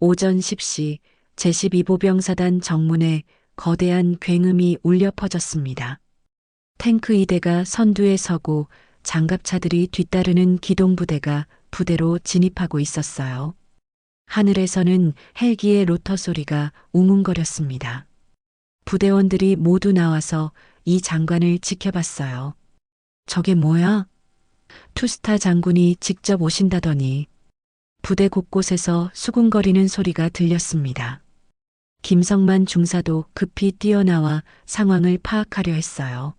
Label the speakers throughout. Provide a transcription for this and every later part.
Speaker 1: 오전 10시 제12보병사단 정문에 거대한 굉음이 울려 퍼졌습니다. 탱크 2대가 선두에 서고 장갑차들이 뒤따르는 기동부대가 부대로 진입하고 있었어요. 하늘에서는 헬기의 로터 소리가 웅웅거렸습니다. 부대원들이 모두 나와서 이 장관을 지켜봤어요. 저게 뭐야? 투스타 장군이 직접 오신다더니 부대 곳곳에서 수군거리는 소리가 들렸습니다. 김성만 중사도 급히 뛰어나와 상황을 파악하려 했어요.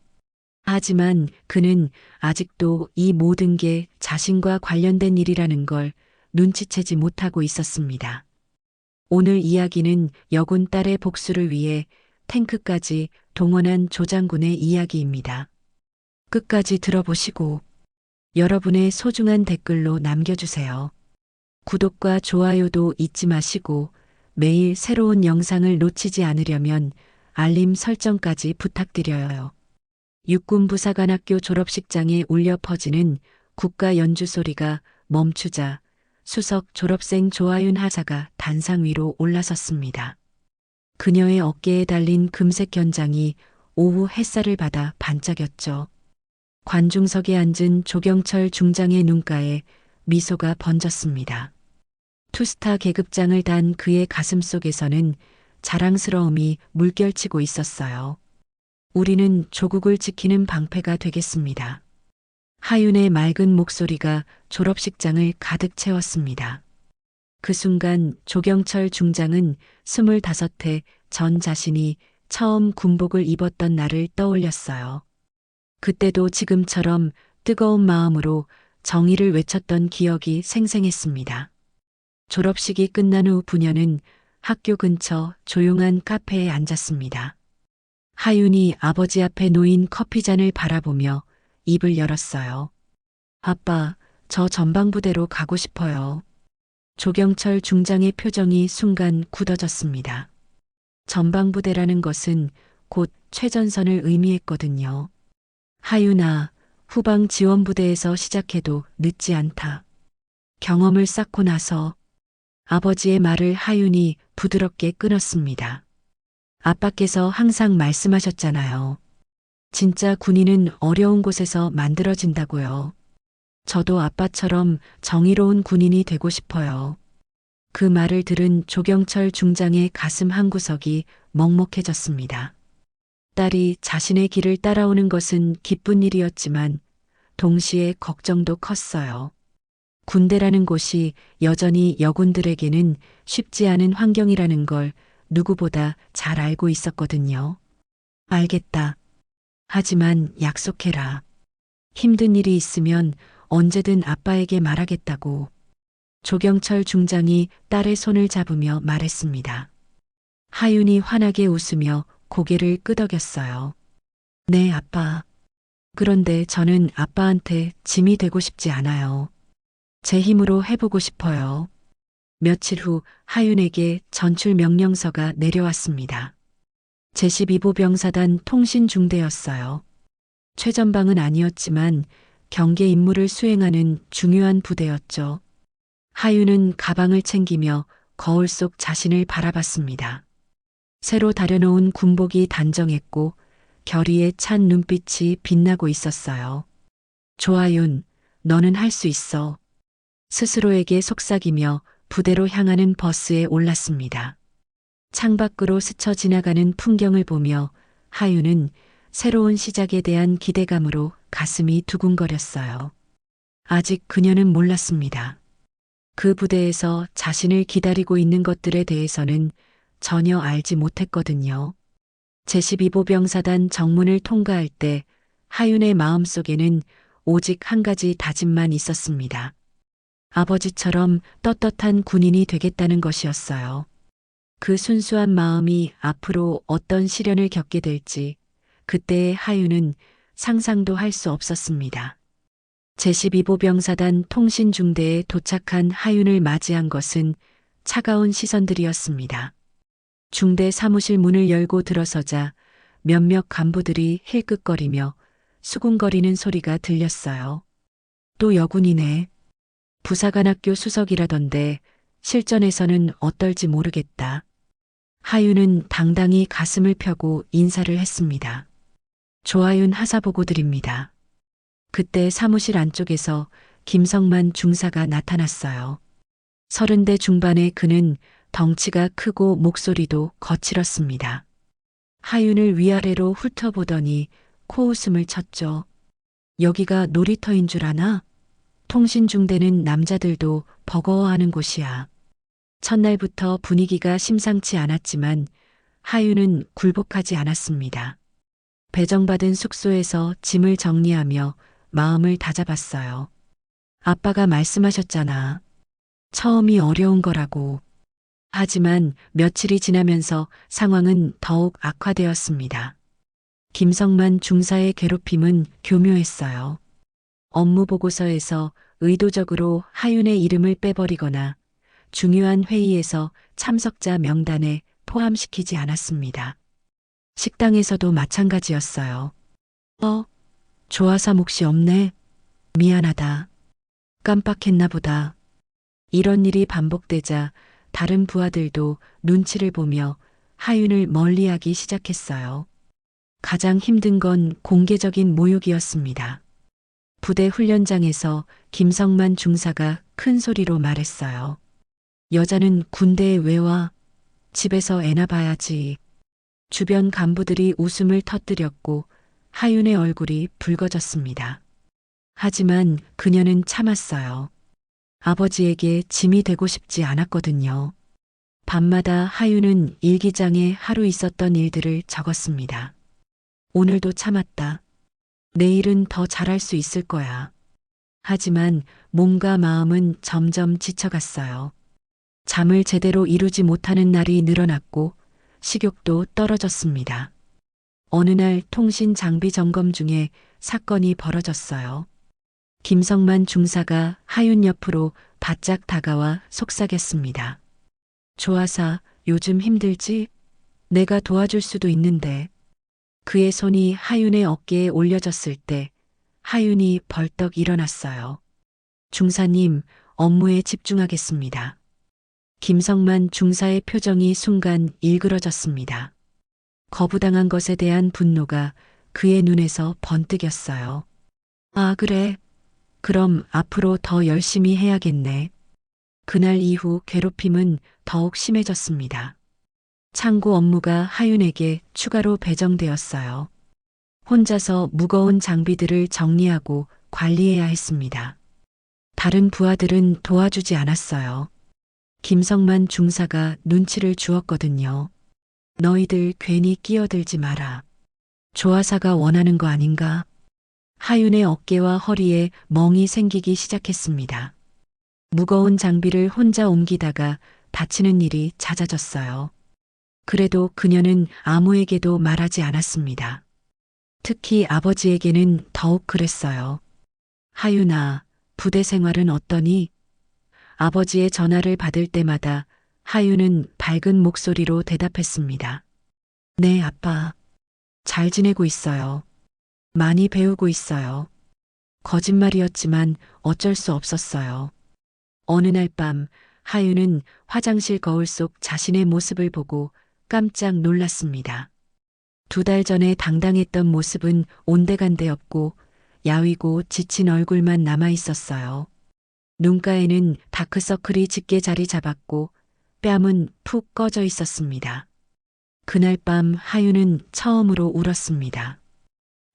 Speaker 1: 하지만 그는 아직도 이 모든 게 자신과 관련된 일이라는 걸 눈치채지 못하고 있었습니다. 오늘 이야기는 여군 딸의 복수를 위해 탱크까지 동원한 조장군의 이야기입니다. 끝까지 들어보시고 여러분의 소중한 댓글로 남겨주세요. 구독과 좋아요도 잊지 마시고 매일 새로운 영상을 놓치지 않으려면 알림 설정까지 부탁드려요. 육군부사관학교 졸업식장에 울려 퍼지는 국가 연주 소리가 멈추자 수석 졸업생 조아윤 하사가 단상 위로 올라섰습니다. 그녀의 어깨에 달린 금색 견장이 오후 햇살을 받아 반짝였죠. 관중석에 앉은 조경철 중장의 눈가에 미소가 번졌습니다. 투스타 계급장을 단 그의 가슴 속에서는 자랑스러움이 물결치고 있었어요. 우리는 조국을 지키는 방패가 되겠습니다. 하윤의 맑은 목소리가 졸업식장을 가득 채웠습니다. 그 순간 조경철 중장은 25해 전 자신이 처음 군복을 입었던 날을 떠올렸어요. 그때도 지금처럼 뜨거운 마음으로 정의를 외쳤던 기억이 생생했습니다. 졸업식이 끝난 후 부녀는 학교 근처 조용한 카페에 앉았습니다. 하윤이 아버지 앞에 놓인 커피잔을 바라보며 입을 열었어요. 아빠, 저 전방부대로 가고 싶어요. 조경철 중장의 표정이 순간 굳어졌습니다. 전방부대라는 것은 곧 최전선을 의미했거든요. 하윤아, 후방 지원부대에서 시작해도 늦지 않다. 경험을 쌓고 나서 아버지의 말을 하윤이 부드럽게 끊었습니다. 아빠께서 항상 말씀하셨잖아요. 진짜 군인은 어려운 곳에서 만들어진다고요. 저도 아빠처럼 정의로운 군인이 되고 싶어요. 그 말을 들은 조경철 중장의 가슴 한구석이 먹먹해졌습니다. 딸이 자신의 길을 따라오는 것은 기쁜 일이었지만 동시에 걱정도 컸어요. 군대라는 곳이 여전히 여군들에게는 쉽지 않은 환경이라는 걸 누구보다 잘 알고 있었거든요. 알겠다. 하지만 약속해라. 힘든 일이 있으면 언제든 아빠에게 말하겠다고. 조경철 중장이 딸의 손을 잡으며 말했습니다. 하윤이 환하게 웃으며 고개를 끄덕였어요. 네, 아빠. 그런데 저는 아빠한테 짐이 되고 싶지 않아요. 제 힘으로 해보고 싶어요. 며칠 후 하윤에게 전출 명령서가 내려왔습니다. 제12보병사단 통신중대였어요. 최전방은 아니었지만 경계 임무를 수행하는 중요한 부대였죠. 하윤은 가방을 챙기며 거울 속 자신을 바라봤습니다. 새로 다려놓은 군복이 단정했고 결의에 찬 눈빛이 빛나고 있었어요. 조아윤, 너는 할 수 있어. 스스로에게 속삭이며 부대로 향하는 버스에 올랐습니다. 창밖으로 스쳐 지나가는 풍경을 보며 하윤은 새로운 시작에 대한 기대감으로 가슴이 두근거렸어요. 아직 그녀는 몰랐습니다. 그 부대에서 자신을 기다리고 있는 것들에 대해서는 전혀 알지 못했거든요. 제12보병사단 정문을 통과할 때 하윤의 마음속에는 오직 한 가지 다짐만 있었습니다. 아버지처럼 떳떳한 군인이 되겠다는 것이었어요. 그 순수한 마음이 앞으로 어떤 시련을 겪게 될지 그때의 하윤은 상상도 할 수 없었습니다. 제12보병사단 통신중대에 도착한 하윤을 맞이한 것은 차가운 시선들이었습니다. 중대 사무실 문을 열고 들어서자 몇몇 간부들이 힐끗거리며 수군거리는 소리가 들렸어요. 또 여군이네. 부사관학교 수석이라던데 실전에서는 어떨지 모르겠다. 하윤은 당당히 가슴을 펴고 인사를 했습니다. 조하윤 하사보고 드립니다. 그때 사무실 안쪽에서 김성만 중사가 나타났어요. 30대 중반의 그는 덩치가 크고 목소리도 거칠었습니다. 하윤을 위아래로 훑어보더니 코웃음을 쳤죠. 여기가 놀이터인 줄 아나? 통신중대는 남자들도 버거워하는 곳이야. 첫날부터 분위기가 심상치 않았지만 하윤은 굴복하지 않았습니다. 배정받은 숙소에서 짐을 정리하며 마음을 다잡았어요. 아빠가 말씀하셨잖아. 처음이 어려운 거라고. 하지만 며칠이 지나면서 상황은 더욱 악화되었습니다. 김성만 중사의 괴롭힘은 교묘했어요. 업무 보고서에서 의도적으로 하윤의 이름을 빼버리거나 중요한 회의에서 참석자 명단에 포함시키지 않았습니다. 식당에서도 마찬가지였어요. 조아사 몫이 없네. 미안하다. 깜빡했나 보다. 이런 일이 반복되자 다른 부하들도 눈치를 보며 하윤을 멀리하기 시작했어요. 가장 힘든 건 공개적인 모욕이었습니다. 부대 훈련장에서 김성만 중사가 큰 소리로 말했어요. 여자는 군대에 왜 와? 집에서 애나 봐야지. 주변 간부들이 웃음을 터뜨렸고 하윤의 얼굴이 붉어졌습니다. 하지만 그녀는 참았어요. 아버지에게 짐이 되고 싶지 않았거든요. 밤마다 하윤은 일기장에 하루 있었던 일들을 적었습니다. 오늘도 참았다. 내일은 더 잘할 수 있을 거야. 하지만 몸과 마음은 점점 지쳐갔어요. 잠을 제대로 이루지 못하는 날이 늘어났고 식욕도 떨어졌습니다. 어느 날 통신 장비 점검 중에 사건이 벌어졌어요. 김성만 중사가 하윤 옆으로 바짝 다가와 속삭였습니다. 조아사, 요즘 힘들지? 내가 도와줄 수도 있는데. 그의 손이 하윤의 어깨에 올려졌을 때 하윤이 벌떡 일어났어요. 중사님, 업무에 집중하겠습니다. 김성만 중사의 표정이 순간 일그러졌습니다. 거부당한 것에 대한 분노가 그의 눈에서 번뜩였어요. 아, 그래. 그럼 앞으로 더 열심히 해야겠네. 그날 이후 괴롭힘은 더욱 심해졌습니다. 창고 업무가 하윤에게 추가로 배정되었어요. 혼자서 무거운 장비들을 정리하고 관리해야 했습니다. 다른 부하들은 도와주지 않았어요. 김성만 중사가 눈치를 주었거든요. 너희들 괜히 끼어들지 마라. 조아사가 원하는 거 아닌가? 하윤의 어깨와 허리에 멍이 생기기 시작했습니다. 무거운 장비를 혼자 옮기다가 다치는 일이 잦아졌어요. 그래도 그녀는 아무에게도 말하지 않았습니다. 특히 아버지에게는 더욱 그랬어요. 하윤아, 부대 생활은 어떠니? 아버지의 전화를 받을 때마다 하윤은 밝은 목소리로 대답했습니다. 네, 아빠. 잘 지내고 있어요. 많이 배우고 있어요. 거짓말이었지만 어쩔 수 없었어요. 어느 날 밤 하윤은 화장실 거울 속 자신의 모습을 보고 깜짝 놀랐습니다. 2달 전에 당당했던 모습은 온데간데 없고 야위고 지친 얼굴만 남아 있었어요. 눈가에는 다크서클이 짙게 자리 잡았고 뺨은 푹 꺼져 있었습니다. 그날 밤 하윤은 처음으로 울었습니다.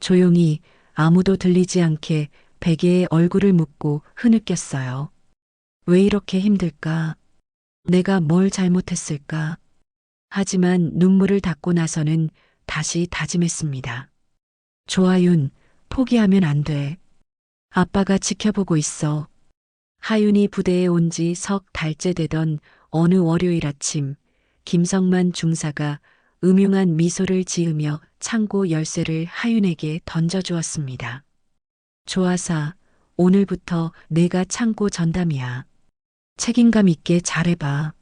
Speaker 1: 조용히 아무도 들리지 않게 베개에 얼굴을 묻고 흐느꼈어요. 왜 이렇게 힘들까? 내가 뭘 잘못했을까? 하지만 눈물을 닦고 나서는 다시 다짐했습니다. 조하윤, 포기하면 안 돼. 아빠가 지켜보고 있어. 하윤이 부대에 온 지 석 달째 되던 어느 월요일 아침, 김성만 중사가 음흉한 미소를 지으며 창고 열쇠를 하윤에게 던져주었습니다. 조아사, 오늘부터 내가 창고 전담이야. 책임감 있게 잘해봐.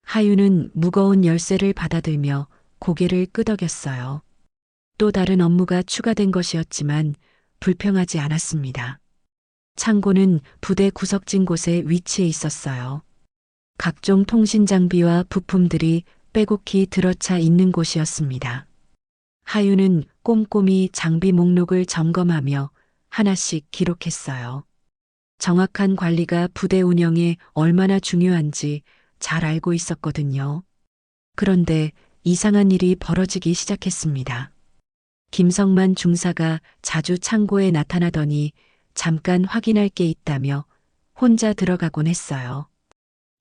Speaker 1: 하윤은 무거운 열쇠를 받아들며 고개를 끄덕였어요. 또 다른 업무가 추가된 것이었지만 불평하지 않았습니다. 창고는 부대 구석진 곳에 위치해 있었어요. 각종 통신 장비와 부품들이 빼곡히 들어차 있는 곳이었습니다. 하윤은 꼼꼼히 장비 목록을 점검하며 하나씩 기록했어요. 정확한 관리가 부대 운영에 얼마나 중요한지 잘 알고 있었거든요. 그런데 이상한 일이 벌어지기 시작했습니다. 김성만 중사가 자주 창고에 나타나더니 잠깐 확인할 게 있다며 혼자 들어가곤 했어요.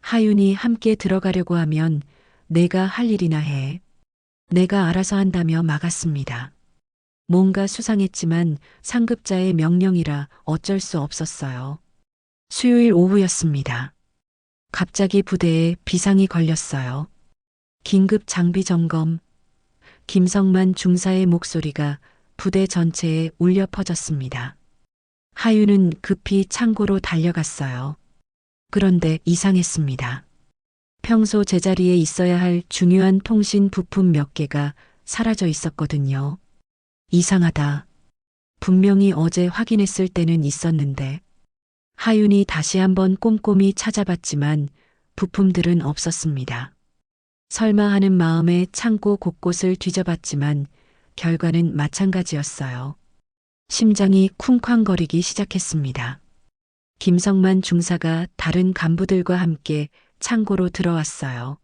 Speaker 1: 하윤이 함께 들어가려고 하면 내가 할 일이나 해. 내가 알아서 한다며 막았습니다. 뭔가 수상했지만 상급자의 명령이라 어쩔 수 없었어요. 수요일 오후였습니다. 갑자기 부대에 비상이 걸렸어요. 긴급 장비 점검. 김성만 중사의 목소리가 부대 전체에 울려 퍼졌습니다. 하윤은 급히 창고로 달려갔어요. 그런데 이상했습니다. 평소 제자리에 있어야 할 중요한 통신 부품 몇 개가 사라져 있었거든요. 이상하다. 분명히 어제 확인했을 때는 있었는데. 하윤이 다시 한번 꼼꼼히 찾아봤지만 부품들은 없었습니다. 설마 하는 마음에 창고 곳곳을 뒤져봤지만 결과는 마찬가지였어요. 심장이 쿵쾅거리기 시작했습니다. 김성만 중사가 다른 간부들과 함께 창고로 들어왔어요.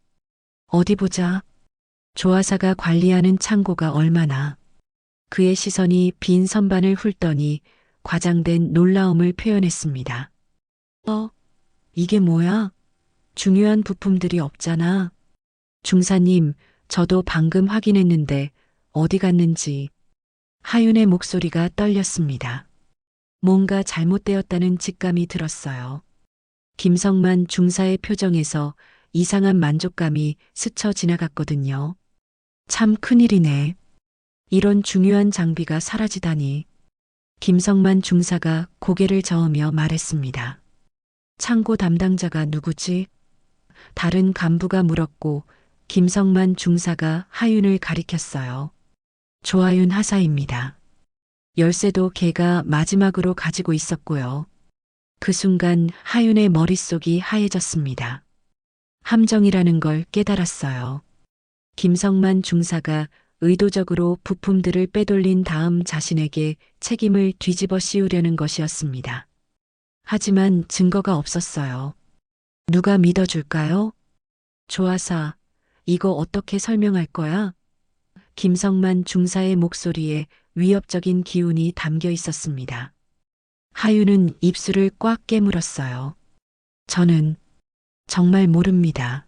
Speaker 1: 어디 보자. 조아사가 관리하는 창고가 얼마나. 그의 시선이 빈 선반을 훑더니 과장된 놀라움을 표현했습니다. 이게 뭐야? 중요한 부품들이 없잖아. 중사님, 저도 방금 확인했는데 어디 갔는지. 하윤의 목소리가 떨렸습니다. 뭔가 잘못되었다는 직감이 들었어요. 김성만 중사의 표정에서 이상한 만족감이 스쳐 지나갔거든요. 참 큰일이네. 이런 중요한 장비가 사라지다니. 김성만 중사가 고개를 저으며 말했습니다. 창고 담당자가 누구지? 다른 간부가 물었고 김성만 중사가 하윤을 가리켰어요. 조하윤 하사입니다. 열쇠도 걔가 마지막으로 가지고 있었고요. 그 순간 하윤의 머릿속이 하얘졌습니다. 함정이라는 걸 깨달았어요. 김성만 중사가 의도적으로 부품들을 빼돌린 다음 자신에게 책임을 뒤집어 씌우려는 것이었습니다. 하지만 증거가 없었어요. 누가 믿어줄까요? 조아사, 이거 어떻게 설명할 거야? 김성만 중사의 목소리에 위협적인 기운이 담겨 있었습니다. 하윤은 입술을 꽉 깨물었어요. 저는 정말 모릅니다.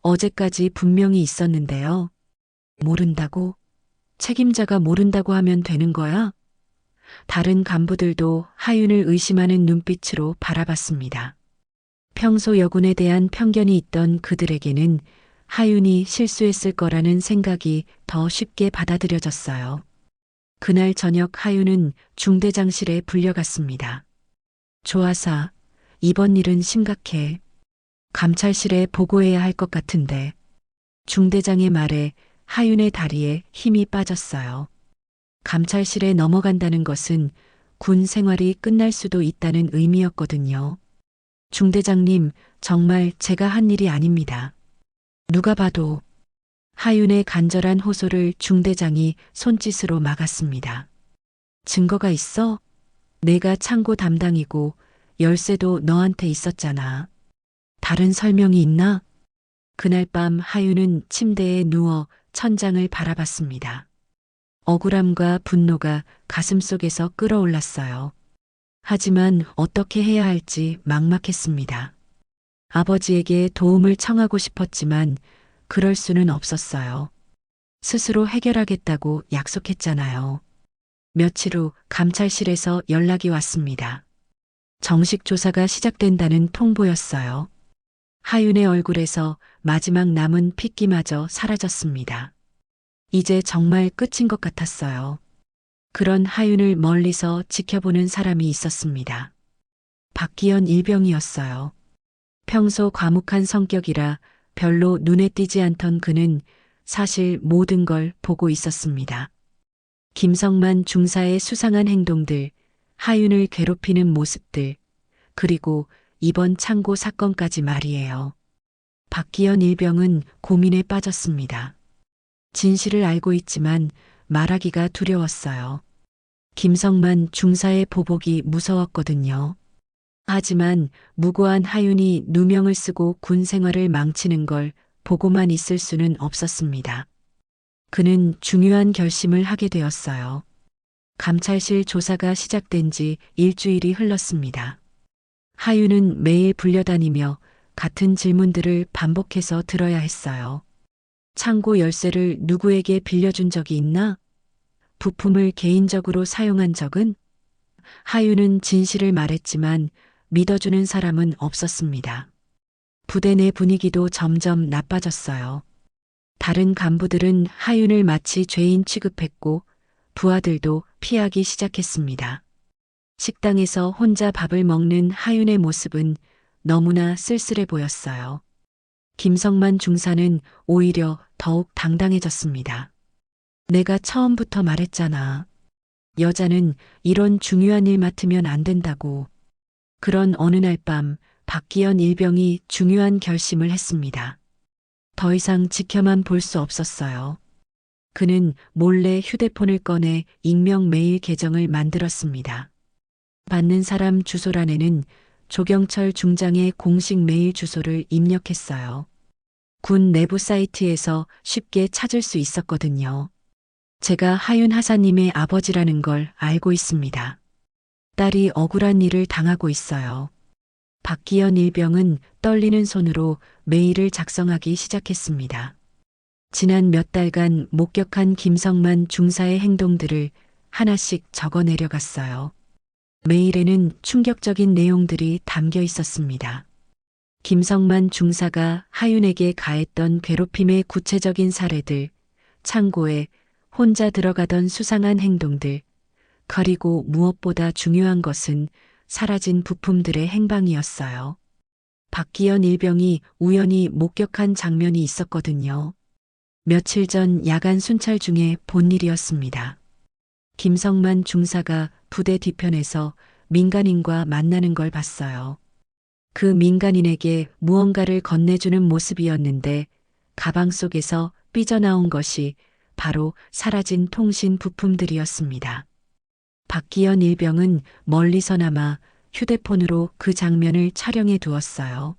Speaker 1: 어제까지 분명히 있었는데요. 모른다고? 책임자가 모른다고 하면 되는 거야? 다른 간부들도 하윤을 의심하는 눈빛으로 바라봤습니다. 평소 여군에 대한 편견이 있던 그들에게는 하윤이 실수했을 거라는 생각이 더 쉽게 받아들여졌어요. 그날 저녁 하윤은 중대장실에 불려갔습니다. 조아사, 이번 일은 심각해. 감찰실에 보고해야 할 것 같은데. 중대장의 말에 하윤의 다리에 힘이 빠졌어요. 감찰실에 넘어간다는 것은 군 생활이 끝날 수도 있다는 의미였거든요. 중대장님, 정말 제가 한 일이 아닙니다. 누가 봐도. 하윤의 간절한 호소를 중대장이 손짓으로 막았습니다. 증거가 있어? 내가 창고 담당이고 열쇠도 너한테 있었잖아. 다른 설명이 있나? 그날 밤 하윤은 침대에 누워 천장을 바라봤습니다. 억울함과 분노가 가슴속에서 끓어올랐어요. 하지만 어떻게 해야 할지 막막했습니다. 아버지에게 도움을 청하고 싶었지만 그럴 수는 없었어요. 스스로 해결하겠다고 약속했잖아요. 며칠 후 감찰실에서 연락이 왔습니다. 정식 조사가 시작된다는 통보였어요. 하윤의 얼굴에서 마지막 남은 핏기마저 사라졌습니다. 이제 정말 끝인 것 같았어요. 그런 하윤을 멀리서 지켜보는 사람이 있었습니다. 박기현 일병이었어요. 평소 과묵한 성격이라 별로 눈에 띄지 않던 그는 사실 모든 걸 보고 있었습니다. 김성만 중사의 수상한 행동들, 하윤을 괴롭히는 모습들, 그리고 이번 창고 사건까지 말이에요. 박기현 일병은 고민에 빠졌습니다. 진실을 알고 있지만 말하기가 두려웠어요. 김성만 중사의 보복이 무서웠거든요. 하지만 무고한 하윤이 누명을 쓰고 군 생활을 망치는 걸 보고만 있을 수는 없었습니다. 그는 중요한 결심을 하게 되었어요. 감찰실 조사가 시작된 지 일주일이 흘렀습니다. 하윤은 매일 불려다니며 같은 질문들을 반복해서 들어야 했어요. 창고 열쇠를 누구에게 빌려준 적이 있나? 부품을 개인적으로 사용한 적은? 하윤은 진실을 말했지만 믿어주는 사람은 없었습니다. 부대 내 분위기도 점점 나빠졌어요. 다른 간부들은 하윤을 마치 죄인 취급했고 부하들도 피하기 시작했습니다. 식당에서 혼자 밥을 먹는 하윤의 모습은 너무나 쓸쓸해 보였어요. 김성만 중사는 오히려 더욱 당당해졌습니다. 내가 처음부터 말했잖아. 여자는 이런 중요한 일 맡으면 안 된다고. 그런 어느 날 밤 박기현 일병이 중요한 결심을 했습니다. 더 이상 지켜만 볼 수 없었어요. 그는 몰래 휴대폰을 꺼내 익명 메일 계정을 만들었습니다. 받는 사람 주소란에는 조경철 중장의 공식 메일 주소를 입력했어요. 군 내부 사이트에서 쉽게 찾을 수 있었거든요. 제가 하윤 하사님의 아버지라는 걸 알고 있습니다. 딸이 억울한 일을 당하고 있어요. 박기현 일병은 떨리는 손으로 메일을 작성하기 시작했습니다. 지난 몇 달간 목격한 김성만 중사의 행동들을 하나씩 적어 내려갔어요. 메일에는 충격적인 내용들이 담겨 있었습니다. 김성만 중사가 하윤에게 가했던 괴롭힘의 구체적인 사례들, 창고에 혼자 들어가던 수상한 행동들, 그리고 무엇보다 중요한 것은 사라진 부품들의 행방이었어요. 박기현 일병이 우연히 목격한 장면이 있었거든요. 며칠 전 야간 순찰 중에 본 일이었습니다. 김성만 중사가 부대 뒤편에서 민간인과 만나는 걸 봤어요. 그 민간인에게 무언가를 건네주는 모습이었는데 가방 속에서 삐져나온 것이 바로 사라진 통신 부품들이었습니다. 박기현 일병은 멀리서나마 휴대폰으로 그 장면을 촬영해 두었어요.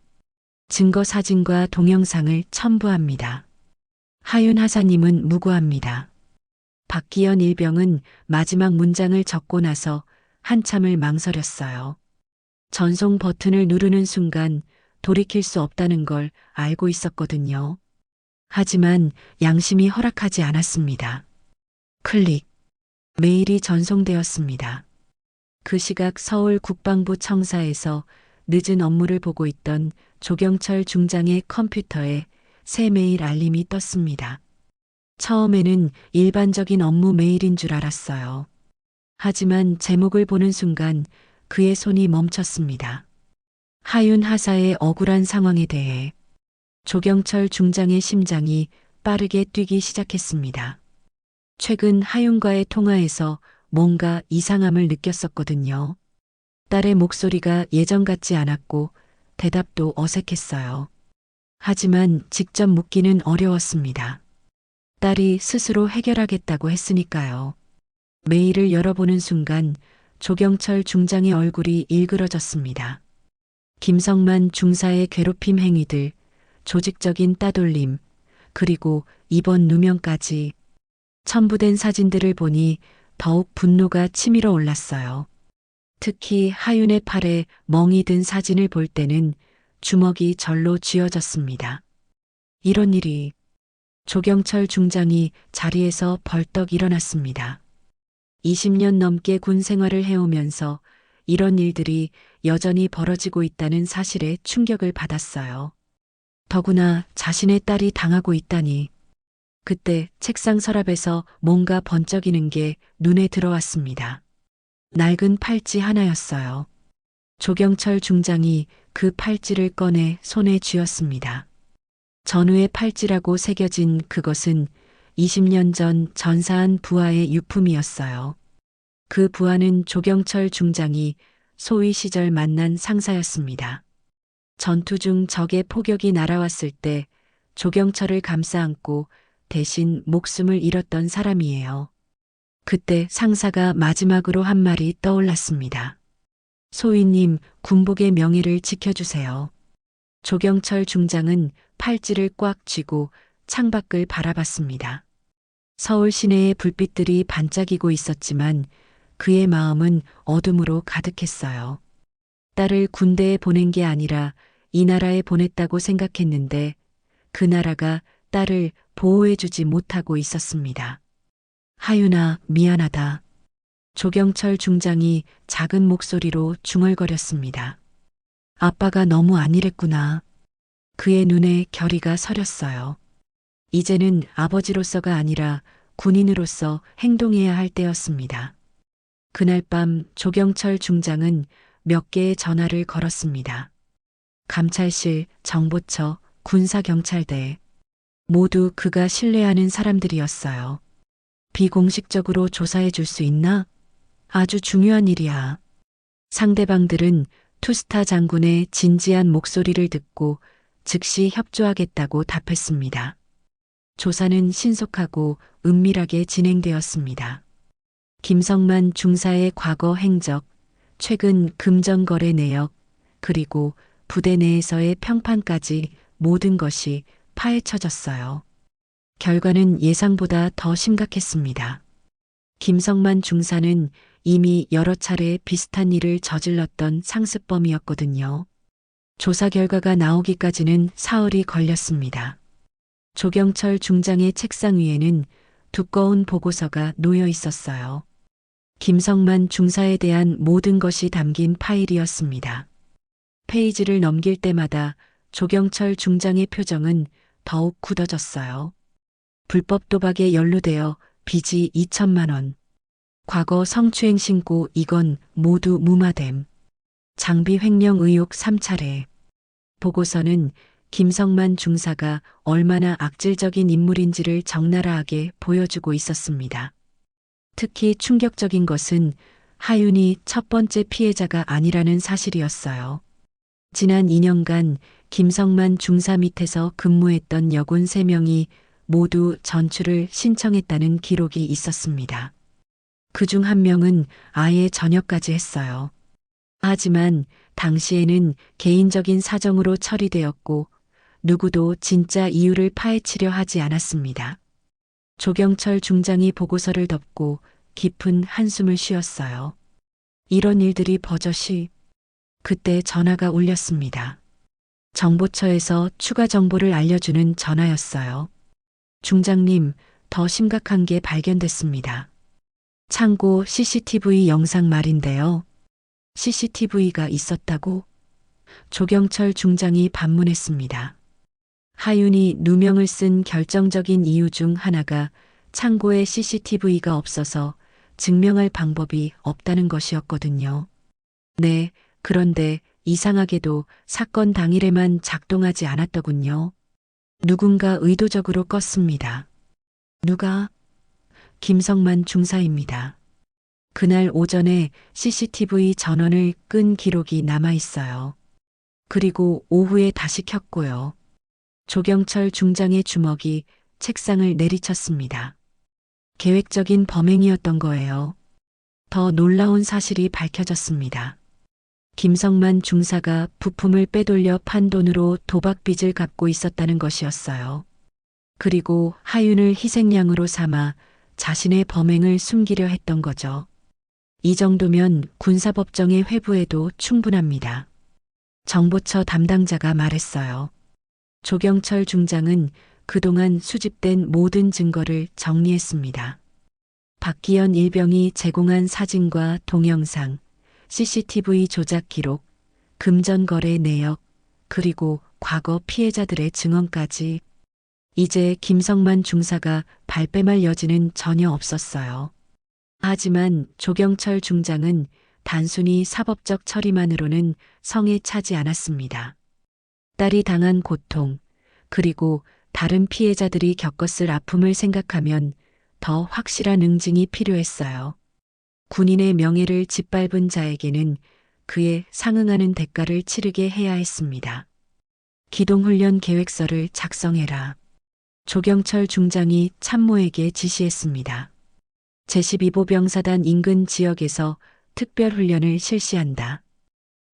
Speaker 1: 증거 사진과 동영상을 첨부합니다. 하윤 하사님은 무고합니다. 박기현 일병은 마지막 문장을 적고 나서 한참을 망설였어요. 전송 버튼을 누르는 순간 돌이킬 수 없다는 걸 알고 있었거든요. 하지만 양심이 허락하지 않았습니다. 클릭. 메일이 전송되었습니다. 그 시각 서울 국방부 청사에서 늦은 업무를 보고 있던 조경철 중장의 컴퓨터에 새 메일 알림이 떴습니다. 처음에는 일반적인 업무 메일인 줄 알았어요. 하지만 제목을 보는 순간 그의 손이 멈췄습니다. 하윤 하사의 억울한 상황에 대해 조경철 중장의 심장이 빠르게 뛰기 시작했습니다. 최근 하윤과의 통화에서 뭔가 이상함을 느꼈었거든요. 딸의 목소리가 예전 같지 않았고 대답도 어색했어요. 하지만 직접 묻기는 어려웠습니다. 딸이 스스로 해결하겠다고 했으니까요. 메일을 열어보는 순간 조경철 중장의 얼굴이 일그러졌습니다. 김성만 중사의 괴롭힘 행위들, 조직적인 따돌림, 그리고 이번 누명까지 첨부된 사진들을 보니 더욱 분노가 치밀어 올랐어요. 특히 하윤의 팔에 멍이 든 사진을 볼 때는 주먹이 절로 쥐어졌습니다. 이런 일이. 조경철 중장이 자리에서 벌떡 일어났습니다. 20년 넘게 군 생활을 해오면서 이런 일들이 여전히 벌어지고 있다는 사실에 충격을 받았어요. 더구나 자신의 딸이 당하고 있다니. 그때 책상 서랍에서 뭔가 번쩍이는 게 눈에 들어왔습니다. 낡은 팔찌 하나였어요. 조경철 중장이 그 팔찌를 꺼내 손에 쥐었습니다. 전우의 팔찌라고 새겨진 그것은 20년 전 전사한 부하의 유품이었어요. 그 부하는 조경철 중장이 소위 시절 만난 상사였습니다. 전투 중 적의 포격이 날아왔을 때 조경철을 감싸 안고 대신 목숨을 잃었던 사람이에요. 그때 상사가 마지막으로 한 말이 떠올랐습니다. 소위님, 군복의 명예를 지켜주세요. 조경철 중장은 팔찌를 꽉 쥐고 창밖을 바라봤습니다. 서울 시내의 불빛들이 반짝이고 있었지만 그의 마음은 어둠으로 가득했어요. 딸을 군대에 보낸 게 아니라 이 나라에 보냈다고 생각했는데 그 나라가 딸을 보호해주지 못하고 있었습니다. 하윤아, 미안하다. 조경철 중장이 작은 목소리로 중얼거렸습니다. 아빠가 너무 안일했구나. 그의 눈에 결의가 서렸어요. 이제는 아버지로서가 아니라 군인으로서 행동해야 할 때였습니다. 그날 밤 조경철 중장은 몇 개의 전화를 걸었습니다. 감찰실, 정보처, 군사경찰대. 모두 그가 신뢰하는 사람들이었어요. 비공식적으로 조사해 줄 수 있나? 아주 중요한 일이야. 상대방들은 투스타 장군의 진지한 목소리를 듣고 즉시 협조하겠다고 답했습니다. 조사는 신속하고 은밀하게 진행되었습니다. 김성만 중사의 과거 행적, 최근 금전거래 내역, 그리고 부대 내에서의 평판까지 모든 것이 파헤쳐졌어요. 결과는 예상보다 더 심각했습니다. 김성만 중사는 이미 여러 차례 비슷한 일을 저질렀던 상습범이었거든요. 조사 결과가 나오기까지는 사흘이 걸렸습니다. 조경철 중장의 책상 위에는 두꺼운 보고서가 놓여 있었어요. 김성만 중사에 대한 모든 것이 담긴 파일이었습니다. 페이지를 넘길 때마다 조경철 중장의 표정은 더욱 굳어졌어요. 불법 도박에 연루되어 빚이 2천만 원. 과거 성추행 신고 이건 모두 무마됨. 장비 횡령 의혹 3차례. 보고서는 김성만 중사가 얼마나 악질적인 인물인지를 적나라하게 보여주고 있었습니다. 특히 충격적인 것은 하윤이 첫 번째 피해자가 아니라는 사실이었어요. 지난 2년간 김성만 중사 밑에서 근무했던 여군 3명이 모두 전출을 신청했다는 기록이 있었습니다. 그중 한 명은 아예 전역까지 했어요. 하지만 당시에는 개인적인 사정으로 처리되었고 누구도 진짜 이유를 파헤치려 하지 않았습니다. 조경철 중장이 보고서를 덮고 깊은 한숨을 쉬었어요. 이런 일들이 버젓이 그때 전화가 울렸습니다. 정보처에서 추가 정보를 알려주는 전화였어요. 중장님, 더 심각한 게 발견됐습니다. 창고 CCTV 영상 말인데요. CCTV가 있었다고? 조경철 중장이 반문했습니다. 하윤이 누명을 쓴 결정적인 이유 중 하나가 창고에 CCTV가 없어서 증명할 방법이 없다는 것이었거든요. 네, 그런데 이상하게도 사건 당일에만 작동하지 않았더군요. 누군가 의도적으로 껐습니다. 누가? 김성만 중사입니다. 그날 오전에 CCTV 전원을 끈 기록이 남아 있어요. 그리고 오후에 다시 켰고요. 조경철 중장의 주먹이 책상을 내리쳤습니다. 계획적인 범행이었던 거예요. 더 놀라운 사실이 밝혀졌습니다. 김성만 중사가 부품을 빼돌려 판 돈으로 도박빚을 갚고 있었다는 것이었어요. 그리고 하윤을 희생양으로 삼아 자신의 범행을 숨기려 했던 거죠. 이 정도면 군사법정에 회부해도 충분합니다. 정보처 담당자가 말했어요. 조경철 중장은 그동안 수집된 모든 증거를 정리했습니다. 박기현 일병이 제공한 사진과 동영상, CCTV 조작 기록, 금전 거래 내역, 그리고 과거 피해자들의 증언까지. 이제 김성만 중사가 발뺌할 여지는 전혀 없었어요. 하지만 조경철 중장은 단순히 사법적 처리만으로는 성에 차지 않았습니다. 딸이 당한 고통, 그리고 다른 피해자들이 겪었을 아픔을 생각하면 더 확실한 응징이 필요했어요. 군인의 명예를 짓밟은 자에게는 그에 상응하는 대가를 치르게 해야 했습니다. 기동훈련 계획서를 작성해라. 조경철 중장이 참모에게 지시했습니다. 제12보병사단 인근 지역에서 특별훈련을 실시한다.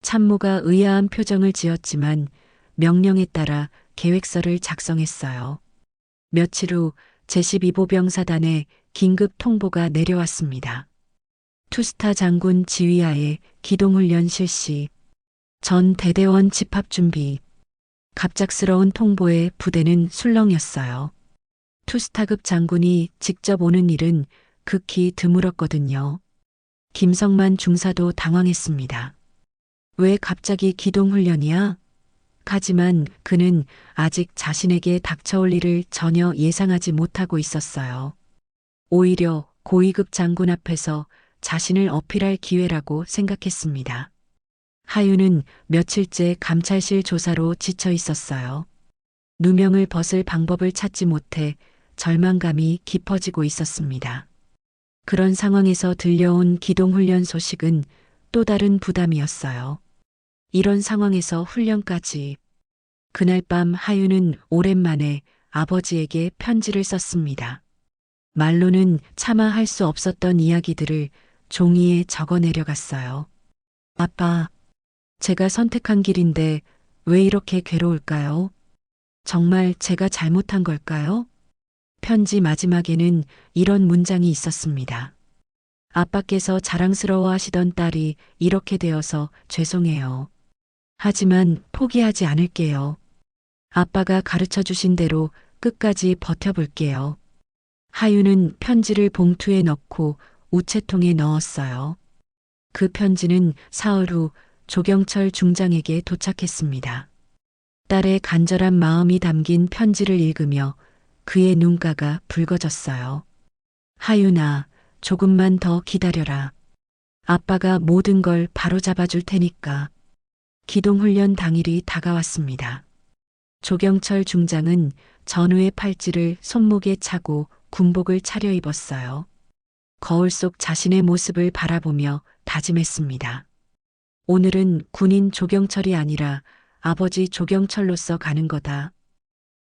Speaker 1: 참모가 의아한 표정을 지었지만 명령에 따라 계획서를 작성했어요. 며칠 후 제12보병사단에 긴급 통보가 내려왔습니다. 투스타 장군 지휘하에 기동훈련 실시, 전 대대원 집합 준비. 갑작스러운 통보에 부대는 술렁였어요. 투스타급 장군이 직접 오는 일은 극히 드물었거든요. 김성만 중사도 당황했습니다. 왜 갑자기 기동훈련이야? 하지만 그는 아직 자신에게 닥쳐올 일을 전혀 예상하지 못하고 있었어요. 오히려 고위급 장군 앞에서 자신을 어필할 기회라고 생각했습니다. 하윤은 며칠째 감찰실 조사로 지쳐 있었어요. 누명을 벗을 방법을 찾지 못해 절망감이 깊어지고 있었습니다. 그런 상황에서 들려온 기동훈련 소식은 또 다른 부담이었어요. 이런 상황에서 훈련까지. 그날 밤 하윤은 오랜만에 아버지에게 편지를 썼습니다. 말로는 차마 할 수 없었던 이야기들을 종이에 적어 내려갔어요. 아빠, 제가 선택한 길인데 왜 이렇게 괴로울까요? 정말 제가 잘못한 걸까요? 편지 마지막에는 이런 문장이 있었습니다. 아빠께서 자랑스러워 하시던 딸이 이렇게 되어서 죄송해요. 하지만 포기하지 않을게요. 아빠가 가르쳐 주신 대로 끝까지 버텨볼게요. 하윤은 편지를 봉투에 넣고 우체통에 넣었어요. 그 편지는 사흘 후 조경철 중장에게 도착했습니다. 딸의 간절한 마음이 담긴 편지를 읽으며 그의 눈가가 붉어졌어요. 하윤아, 조금만 더 기다려라. 아빠가 모든 걸 바로잡아 줄 테니까. 기동훈련 당일이 다가왔습니다. 조경철 중장은 전우의 팔찌를 손목에 차고 군복을 차려입었어요. 거울 속 자신의 모습을 바라보며 다짐했습니다. 오늘은 군인 조경철이 아니라 아버지 조경철로서 가는 거다.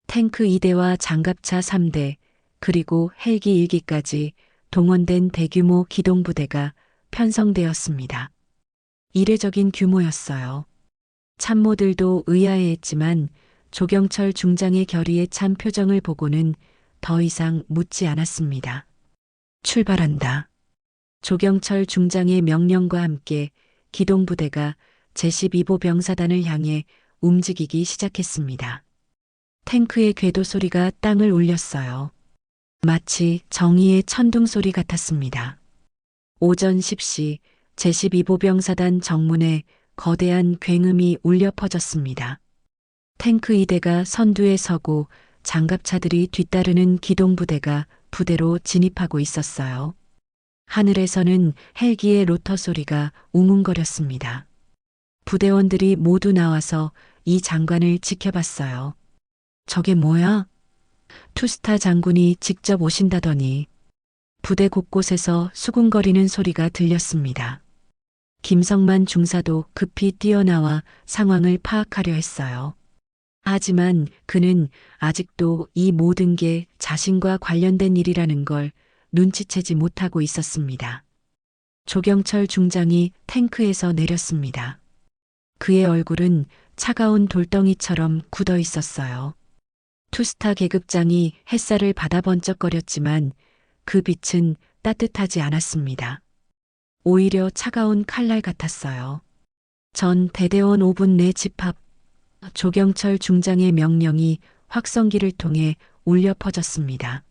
Speaker 1: 탱크 2대와 장갑차 3대, 그리고 헬기 1기까지 동원된 대규모 기동부대가 편성되었습니다. 이례적인 규모였어요. 참모들도 의아해했지만 조경철 중장의 결의에 찬 표정을 보고는 더 이상 묻지 않았습니다. 출발한다. 조경철 중장의 명령과 함께 기동부대가 제12보 병사단을 향해 움직이기 시작했습니다. 탱크의 궤도 소리가 땅을 울렸어요. 마치 정의의 천둥 소리 같았습니다. 오전 10시 제12보 병사단 정문에 거대한 굉음이 울려 퍼졌습니다. 탱크 2대가 선두에 서고 장갑차들이 뒤따르는 기동부대가 부대로 진입하고 있었어요. 하늘에서는 헬기의 로터 소리가 웅웅거렸습니다. 부대원들이 모두 나와서 이 장관을 지켜봤어요. 저게 뭐야? 투스타 장군이 직접 오신다더니. 부대 곳곳에서 수군거리는 소리가 들렸습니다. 김성만 중사도 급히 뛰어나와 상황을 파악하려 했어요. 하지만 그는 아직도 이 모든 게 자신과 관련된 일이라는 걸 눈치채지 못하고 있었습니다. 조경철 중장이 탱크에서 내렸습니다. 그의 얼굴은 차가운 돌덩이처럼 굳어 있었어요. 투스타 계급장이 햇살을 받아 번쩍거렸지만 그 빛은 따뜻하지 않았습니다. 오히려 차가운 칼날 같았어요. 전 대대원 5분 내 집합. 조경철 중장의 명령이 확성기를 통해 울려 퍼졌습니다.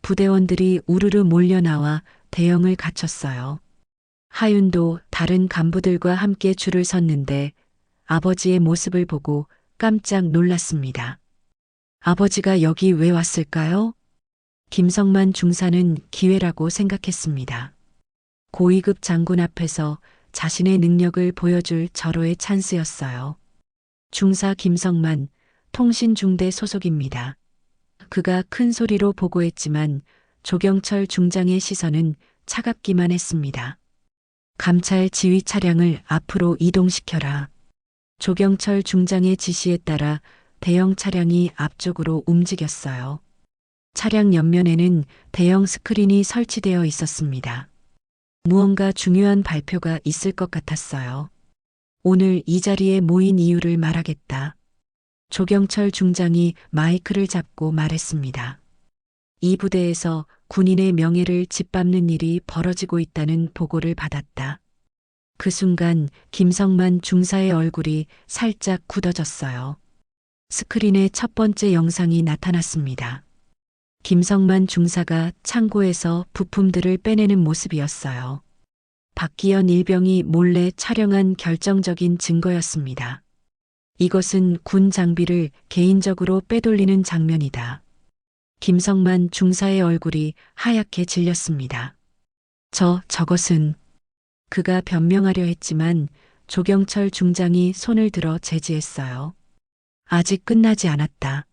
Speaker 1: 부대원들이 우르르 몰려나와 대형을 갖췄어요. 하윤도 다른 간부들과 함께 줄을 섰는데 아버지의 모습을 보고 깜짝 놀랐습니다. 아버지가 여기 왜 왔을까요? 김성만 중사는 기회라고 생각했습니다. 고위급 장군 앞에서 자신의 능력을 보여줄 절호의 찬스였어요. 중사 김성만, 통신중대 소속입니다. 그가 큰 소리로 보고했지만 조경철 중장의 시선은 차갑기만 했습니다. 감찰 지휘 차량을 앞으로 이동시켜라. 조경철 중장의 지시에 따라 대형 차량이 앞쪽으로 움직였어요. 차량 옆면에는 대형 스크린이 설치되어 있었습니다. 무언가 중요한 발표가 있을 것 같았어요. 오늘 이 자리에 모인 이유를 말하겠다. 조경철 중장이 마이크를 잡고 말했습니다. 이 부대에서 군인의 명예를 짓밟는 일이 벌어지고 있다는 보고를 받았다. 그 순간 김성만 중사의 얼굴이 살짝 굳어졌어요. 스크린에 첫 번째 영상이 나타났습니다. 김성만 중사가 창고에서 부품들을 빼내는 모습이었어요. 박기현 일병이 몰래 촬영한 결정적인 증거였습니다. 이것은 군 장비를 개인적으로 빼돌리는 장면이다. 김성만 중사의 얼굴이 하얗게 질렸습니다. 저것은 그가 변명하려 했지만 조경철 중장이 손을 들어 제지했어요. 아직 끝나지 않았다.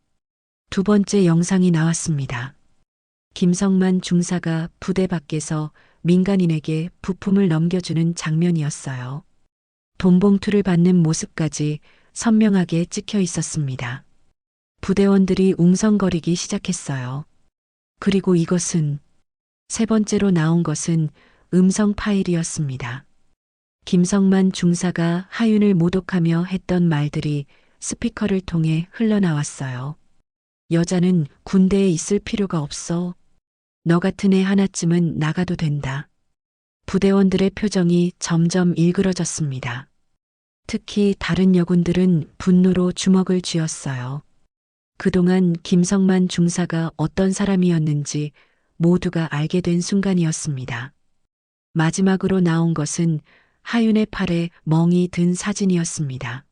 Speaker 1: 두 번째 영상이 나왔습니다. 김성만 중사가 부대 밖에서 민간인에게 부품을 넘겨주는 장면이었어요. 돈봉투를 받는 모습까지 선명하게 찍혀 있었습니다. 부대원들이 웅성거리기 시작했어요. 그리고 이것은 세 번째로 나온 것은 음성 파일이었습니다. 김성만 중사가 하윤을 모독하며 했던 말들이 스피커를 통해 흘러나왔어요. 여자는 군대에 있을 필요가 없어. 너 같은 애 하나쯤은 나가도 된다. 부대원들의 표정이 점점 일그러졌습니다. 특히 다른 여군들은 분노로 주먹을 쥐었어요. 그동안 김성만 중사가 어떤 사람이었는지 모두가 알게 된 순간이었습니다. 마지막으로 나온 것은 하윤의 팔에 멍이 든 사진이었습니다.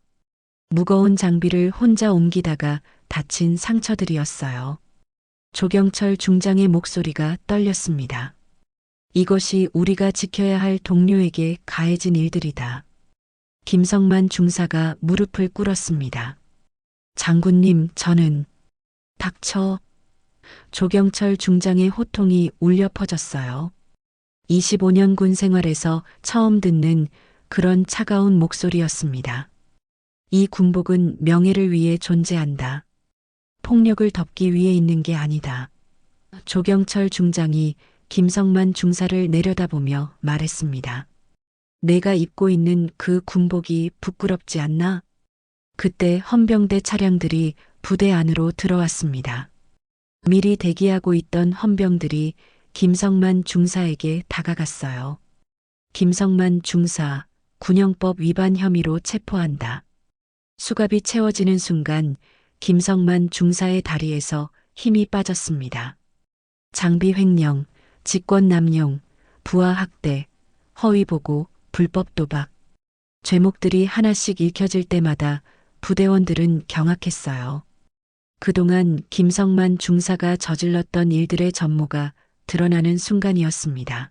Speaker 1: 무거운 장비를 혼자 옮기다가 다친 상처들이었어요. 조경철 중장의 목소리가 떨렸습니다. 이것이 우리가 지켜야 할 동료에게 가해진 일들이다. 김성만 중사가 무릎을 꿇었습니다. 장군님, 저는 닥쳐. 조경철 중장의 호통이 울려 퍼졌어요. 25년 군 생활에서 처음 듣는 그런 차가운 목소리였습니다. 이 군복은 명예를 위해 존재한다. 폭력을 덮기 위해 있는 게 아니다. 조경철 중장이 김성만 중사를 내려다보며 말했습니다. 내가 입고 있는 그 군복이 부끄럽지 않나? 그때 헌병대 차량들이 부대 안으로 들어왔습니다. 미리 대기하고 있던 헌병들이 김성만 중사에게 다가갔어요. 김성만 중사, 군형법 위반 혐의로 체포한다. 수갑이 채워지는 순간 김성만 중사의 다리에서 힘이 빠졌습니다. 장비 횡령, 직권 남용, 부하 학대, 허위 보고, 불법 도박. 죄목들이 하나씩 읽혀질 때마다 부대원들은 경악했어요. 그동안 김성만 중사가 저질렀던 일들의 전모가 드러나는 순간이었습니다.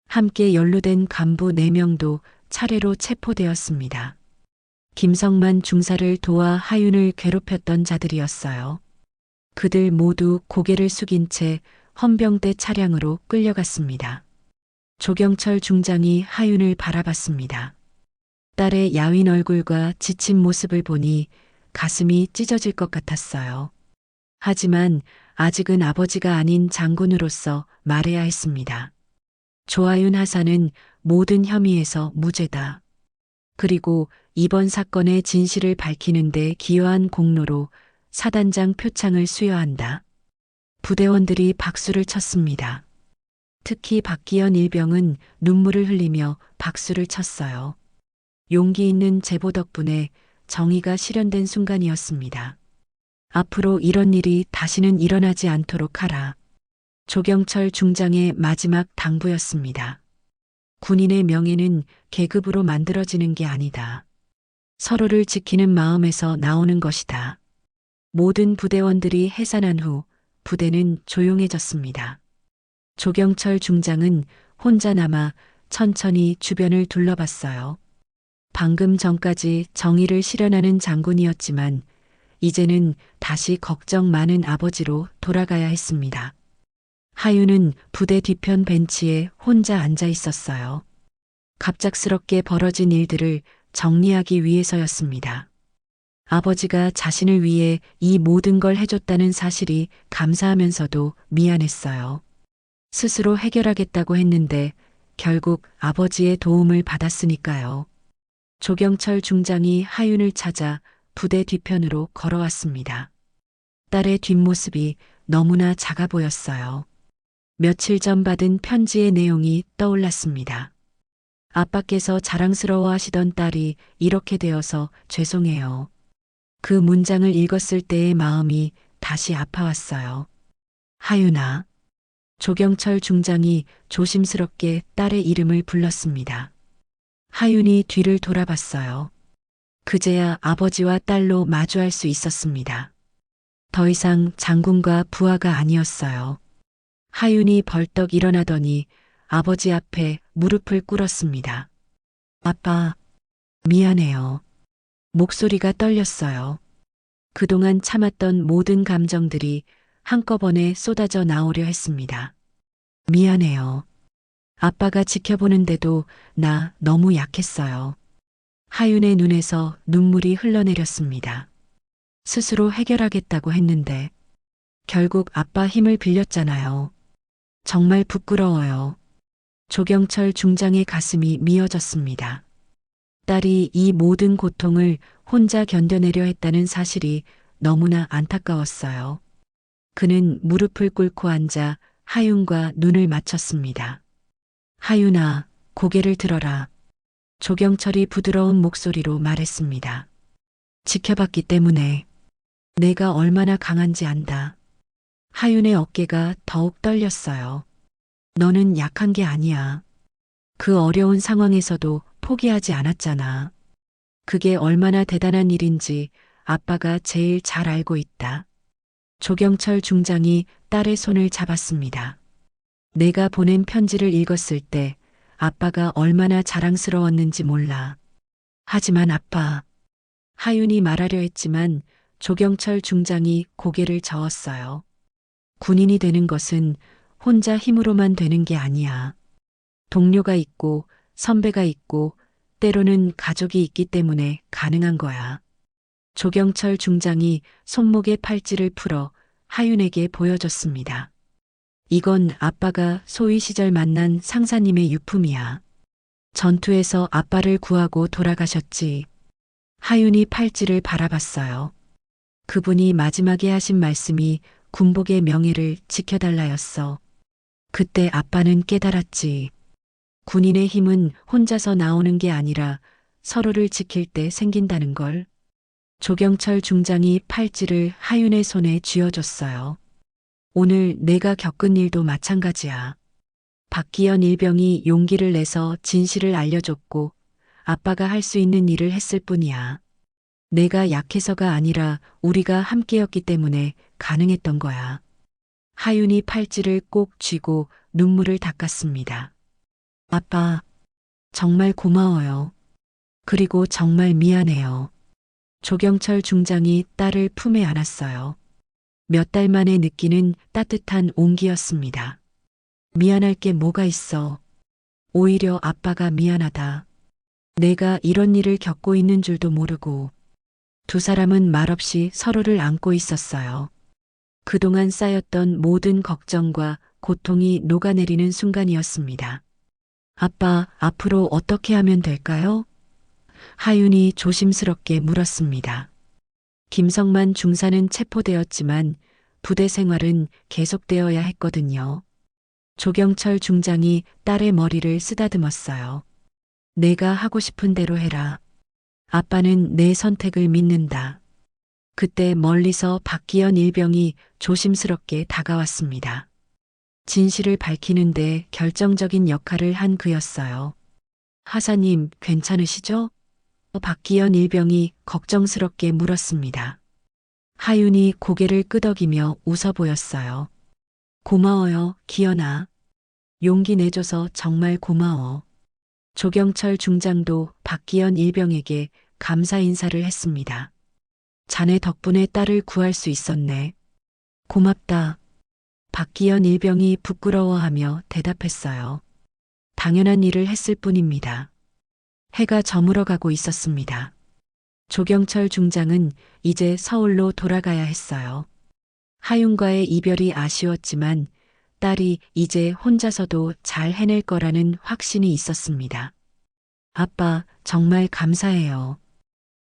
Speaker 1: 함께 연루된 간부 4명도 차례로 체포되었습니다. 김성만 중사를 도와 하윤을 괴롭혔던 자들이었어요. 그들 모두 고개를 숙인 채 헌병대 차량으로 끌려갔습니다. 조경철 중장이 하윤을 바라봤습니다. 딸의 야윈 얼굴과 지친 모습을 보니 가슴이 찢어질 것 같았어요. 하지만 아직은 아버지가 아닌 장군으로서 말해야 했습니다. 조하윤 하사는 모든 혐의에서 무죄다. 그리고 이번 사건의 진실을 밝히는 데 기여한 공로로 사단장 표창을 수여한다. 부대원들이 박수를 쳤습니다. 특히 박기현 일병은 눈물을 흘리며 박수를 쳤어요. 용기 있는 제보 덕분에 정의가 실현된 순간이었습니다. 앞으로 이런 일이 다시는 일어나지 않도록 하라. 조경철 중장의 마지막 당부였습니다. 군인의 명예는 계급으로 만들어지는 게 아니다. 서로를 지키는 마음에서 나오는 것이다. 모든 부대원들이 해산한 후 부대는 조용해졌습니다. 조경철 중장은 혼자 남아 천천히 주변을 둘러봤어요. 방금 전까지 정의를 실현하는 장군이었지만 이제는 다시 걱정 많은 아버지로 돌아가야 했습니다. 하윤은 부대 뒤편 벤치에 혼자 앉아 있었어요. 갑작스럽게 벌어진 일들을 정리하기 위해서였습니다. 아버지가 자신을 위해 이 모든 걸 해줬다는 사실이 감사하면서도 미안했어요. 스스로 해결하겠다고 했는데 결국 아버지의 도움을 받았으니까요. 조경철 중장이 하윤을 찾아 부대 뒤편으로 걸어왔습니다. 딸의 뒷모습이 너무나 작아 보였어요. 며칠 전 받은 편지의 내용이 떠올랐습니다. 아빠께서 자랑스러워 하시던 딸이 이렇게 되어서 죄송해요. 그 문장을 읽었을 때의 마음이 다시 아파왔어요. 하윤아. 조경철 중장이 조심스럽게 딸의 이름을 불렀습니다. 하윤이 뒤를 돌아봤어요. 그제야 아버지와 딸로 마주할 수 있었습니다. 더 이상 장군과 부하가 아니었어요. 하윤이 벌떡 일어나더니 아버지 앞에 무릎을 꿇었습니다. 아빠, 미안해요. 목소리가 떨렸어요. 그동안 참았던 모든 감정들이 한꺼번에 쏟아져 나오려 했습니다. 미안해요. 아빠가 지켜보는데도 나 너무 약했어요. 하윤의 눈에서 눈물이 흘러내렸습니다. 스스로 해결하겠다고 했는데 결국 아빠 힘을 빌렸잖아요. 정말 부끄러워요. 조경철 중장의 가슴이 미어졌습니다. 딸이 이 모든 고통을 혼자 견뎌내려 했다는 사실이 너무나 안타까웠어요. 그는 무릎을 꿇고 앉아 하윤과 눈을 맞췄습니다. 하윤아, 고개를 들어라. 조경철이 부드러운 목소리로 말했습니다. 지켜봤기 때문에 내가 얼마나 강한지 안다. 하윤의 어깨가 더욱 떨렸어요. 너는 약한 게 아니야. 그 어려운 상황에서도 포기하지 않았잖아. 그게 얼마나 대단한 일인지 아빠가 제일 잘 알고 있다. 조경철 중장이 딸의 손을 잡았습니다. 내가 보낸 편지를 읽었을 때 아빠가 얼마나 자랑스러웠는지 몰라. 하지만 아빠, 하윤이 말하려 했지만 조경철 중장이 고개를 저었어요. 군인이 되는 것은 혼자 힘으로만 되는 게 아니야. 동료가 있고 선배가 있고 때로는 가족이 있기 때문에 가능한 거야. 조경철 중장이 손목의 팔찌를 풀어 하윤에게 보여줬습니다. 이건 아빠가 소위 시절 만난 상사님의 유품이야. 전투에서 아빠를 구하고 돌아가셨지. 하윤이 팔찌를 바라봤어요. 그분이 마지막에 하신 말씀이 군복의 명예를 지켜달라였어. 그때 아빠는 깨달았지. 군인의 힘은 혼자서 나오는 게 아니라 서로를 지킬 때 생긴다는 걸. 조경철 중장이 팔찌를 하윤의 손에 쥐어줬어요. 오늘 내가 겪은 일도 마찬가지야. 박기현 일병이 용기를 내서 진실을 알려줬고 아빠가 할 수 있는 일을 했을 뿐이야. 내가 약해서가 아니라 우리가 함께였기 때문에 가능했던 거야. 하윤이 팔찌를 꼭 쥐고 눈물을 닦았습니다. 아빠, 정말 고마워요. 그리고 정말 미안해요. 조경철 중장이 딸을 품에 안았어요. 몇 달 만에 느끼는 따뜻한 온기였습니다. 미안할 게 뭐가 있어. 오히려 아빠가 미안하다. 내가 이런 일을 겪고 있는 줄도 모르고. 두 사람은 말없이 서로를 안고 있었어요. 그동안 쌓였던 모든 걱정과 고통이 녹아내리는 순간이었습니다. 아빠, 앞으로 어떻게 하면 될까요? 하윤이 조심스럽게 물었습니다. 김성만 중사는 체포되었지만 부대 생활은 계속되어야 했거든요. 조경철 중장이 딸의 머리를 쓰다듬었어요. 내가 하고 싶은 대로 해라. 아빠는 내 선택을 믿는다. 그때 멀리서 박기현 일병이 조심스럽게 다가왔습니다. 진실을 밝히는데 결정적인 역할을 한 그였어요. 하사님, 괜찮으시죠? 박기현 일병이 걱정스럽게 물었습니다. 하윤이 고개를 끄덕이며 웃어 보였어요. 고마워요, 기현아. 용기 내줘서 정말 고마워. 조경철 중장도 박기현 일병에게 감사 인사를 했습니다. 자네 덕분에 딸을 구할 수 있었네. 고맙다. 박기현 일병이 부끄러워하며 대답했어요. 당연한 일을 했을 뿐입니다. 해가 저물어가고 있었습니다. 조경철 중장은 이제 서울로 돌아가야 했어요. 하윤과의 이별이 아쉬웠지만 딸이 이제 혼자서도 잘 해낼 거라는 확신이 있었습니다. 아빠, 정말 감사해요.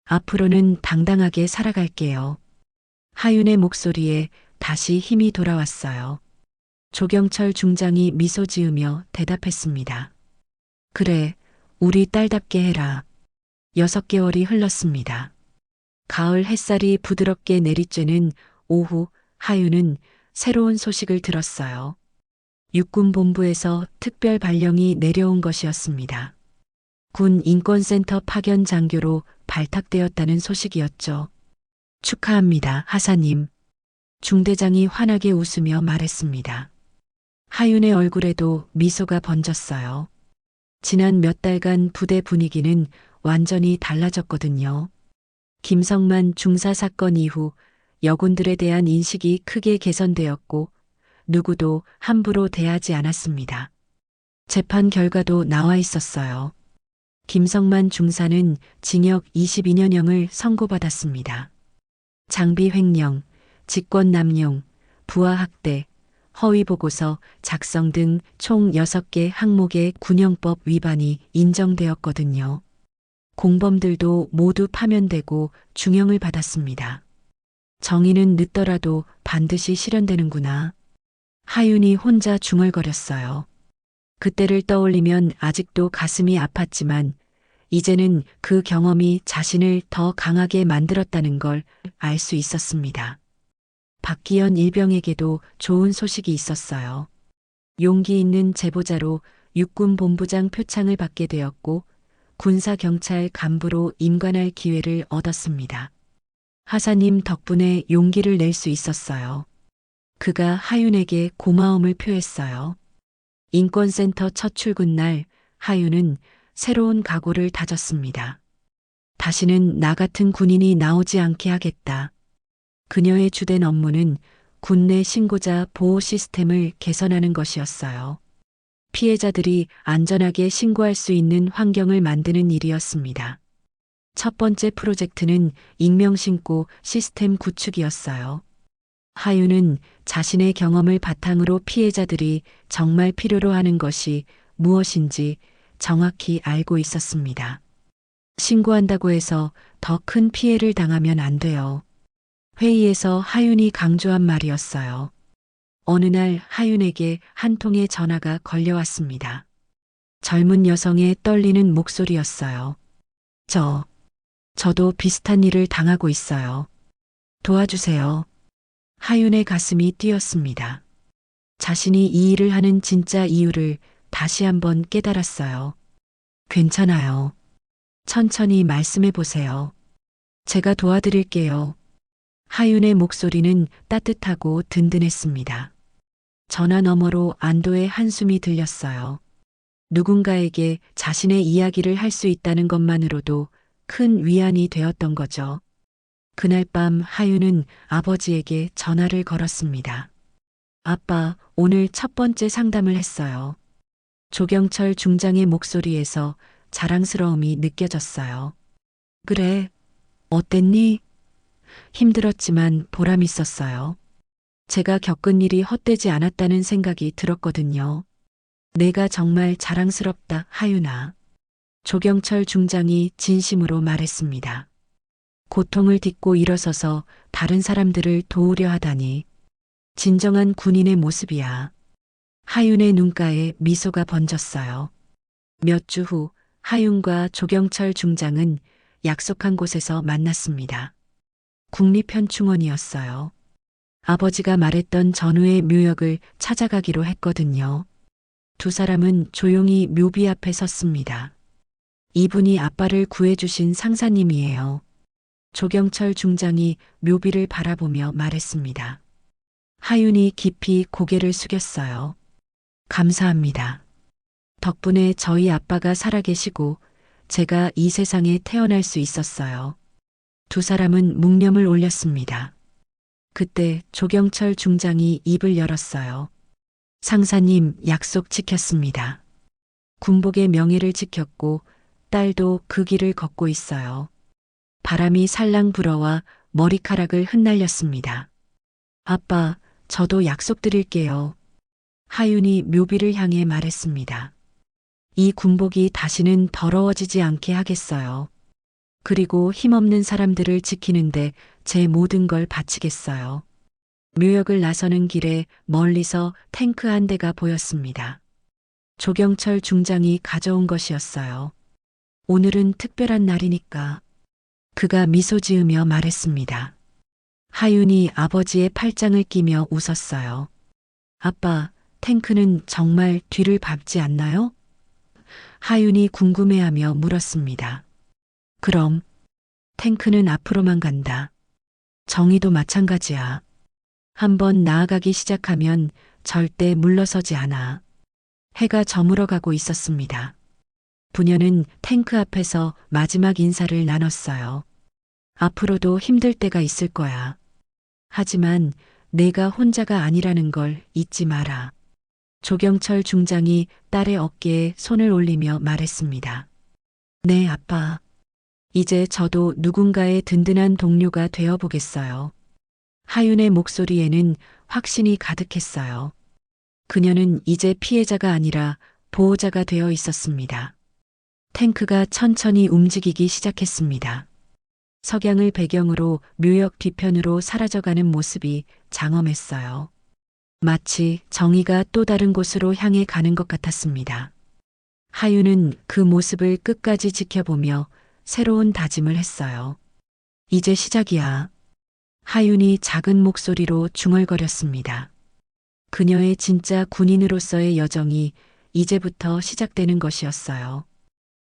Speaker 1: 앞으로는 당당하게 살아갈게요. 하윤의 목소리에 다시 힘이 돌아왔어요. 조경철 중장이 미소 지으며 대답했습니다. 그래, 우리 딸답게 해라. 6개월이 흘렀습니다. 가을 햇살이 부드럽게 내리쬐는 오후, 하윤은 새로운 소식을 들었어요. 육군본부에서 특별 발령이 내려온 것이었습니다. 군 인권센터 파견 장교로 발탁되었다는 소식이었죠. 축하합니다, 하사님. 중대장이 환하게 웃으며 말했습니다. 하윤의 얼굴에도 미소가 번졌어요. 지난 몇 달간 부대 분위기는 완전히 달라졌거든요. 김성만 중사 사건 이후 여군들에 대한 인식이 크게 개선되었고 누구도 함부로 대하지 않았습니다. 재판 결과도 나와 있었어요. 김성만 중사는 징역 22년형을 선고받았습니다. 장비 횡령, 직권 남용, 부하 학대, 허위 보고서 작성 등 총 6개 항목의 군형법 위반이 인정되었거든요. 공범들도 모두 파면되고 중형을 받았습니다. 정의는 늦더라도 반드시 실현되는구나. 하윤이 혼자 중얼거렸어요. 그때를 떠올리면 아직도 가슴이 아팠지만 이제는 그 경험이 자신을 더 강하게 만들었다는 걸 알 수 있었습니다. 박기현 일병에게도 좋은 소식이 있었어요. 용기 있는 제보자로 육군 본부장 표창을 받게 되었고 군사경찰 간부로 임관할 기회를 얻었습니다. 하사님 덕분에 용기를 낼 수 있었어요. 그가 하윤에게 고마움을 표했어요. 인권센터 첫 출근 날 하윤은 새로운 각오를 다졌습니다. 다시는 나 같은 군인이 나오지 않게 하겠다. 그녀의 주된 업무는 군내 신고자 보호 시스템을 개선하는 것이었어요. 피해자들이 안전하게 신고할 수 있는 환경을 만드는 일이었습니다. 첫 번째 프로젝트는 익명신고 시스템 구축이었어요. 하윤은 자신의 경험을 바탕으로 피해자들이 정말 필요로 하는 것이 무엇인지 정확히 알고 있었습니다. 신고한다고 해서 더 큰 피해를 당하면 안 돼요. 회의에서 하윤이 강조한 말이었어요. 어느 날 하윤에게 한 통의 전화가 걸려왔습니다. 젊은 여성의 떨리는 목소리였어요. 저도 비슷한 일을 당하고 있어요. 도와주세요. 하윤의 가슴이 뛰었습니다. 자신이 이 일을 하는 진짜 이유를 다시 한번 깨달았어요. 괜찮아요. 천천히 말씀해 보세요. 제가 도와드릴게요. 하윤의 목소리는 따뜻하고 든든했습니다. 전화 너머로 안도의 한숨이 들렸어요. 누군가에게 자신의 이야기를 할 수 있다는 것만으로도 큰 위안이 되었던 거죠. 그날 밤 하윤은 아버지에게 전화를 걸었습니다. 아빠, 오늘 첫 번째 상담을 했어요. 조경철 중장의 목소리에서 자랑스러움이 느껴졌어요. 그래, 어땠니? 힘들었지만 보람 있었어요. 제가 겪은 일이 헛되지 않았다는 생각이 들었거든요. 내가 정말 자랑스럽다, 하윤아. 조경철 중장이 진심으로 말했습니다. 고통을 딛고 일어서서 다른 사람들을 도우려 하다니. 진정한 군인의 모습이야. 하윤의 눈가에 미소가 번졌어요. 몇 주 후 하윤과 조경철 중장은 약속한 곳에서 만났습니다. 국립현충원이었어요. 아버지가 말했던 전우의 묘역을 찾아가기로 했거든요. 두 사람은 조용히 묘비 앞에 섰습니다. 이분이 아빠를 구해주신 상사님이에요. 조경철 중장이 묘비를 바라보며 말했습니다. 하윤이 깊이 고개를 숙였어요. 감사합니다. 덕분에 저희 아빠가 살아계시고 제가 이 세상에 태어날 수 있었어요. 두 사람은 묵념을 올렸습니다. 그때 조경철 중장이 입을 열었어요. 상사님, 약속 지켰습니다. 군복의 명예를 지켰고 딸도 그 길을 걷고 있어요. 바람이 살랑 불어와 머리카락을 흩날렸습니다. 아빠, 저도 약속드릴게요. 하윤이 묘비를 향해 말했습니다. 이 군복이 다시는 더러워지지 않게 하겠어요. 그리고 힘없는 사람들을 지키는데 제 모든 걸 바치겠어요. 묘역을 나서는 길에 멀리서 탱크 한 대가 보였습니다. 조경철 중장이 가져온 것이었어요. 오늘은 특별한 날이니까. 그가 미소 지으며 말했습니다. 하윤이 아버지의 팔짱을 끼며 웃었어요. 아빠, 탱크는 정말 뒤를 밟지 않나요? 하윤이 궁금해하며 물었습니다. 그럼, 탱크는 앞으로만 간다. 정의도 마찬가지야. 한번 나아가기 시작하면 절대 물러서지 않아. 해가 저물어 가고 있었습니다. 부녀는 탱크 앞에서 마지막 인사를 나눴어요. 앞으로도 힘들 때가 있을 거야. 하지만 내가 혼자가 아니라는 걸 잊지 마라. 조경철 중장이 딸의 어깨에 손을 올리며 말했습니다. 네, 아빠. 이제 저도 누군가의 든든한 동료가 되어 보겠어요. 하윤의 목소리에는 확신이 가득했어요. 그녀는 이제 피해자가 아니라 보호자가 되어 있었습니다. 탱크가 천천히 움직이기 시작했습니다. 석양을 배경으로 묘역 뒤편으로 사라져가는 모습이 장엄했어요. 마치 정의가 또 다른 곳으로 향해 가는 것 같았습니다. 하윤은 그 모습을 끝까지 지켜보며 새로운 다짐을 했어요. 이제 시작이야. 하윤이 작은 목소리로 중얼거렸습니다. 그녀의 진짜 군인으로서의 여정이 이제부터 시작되는 것이었어요.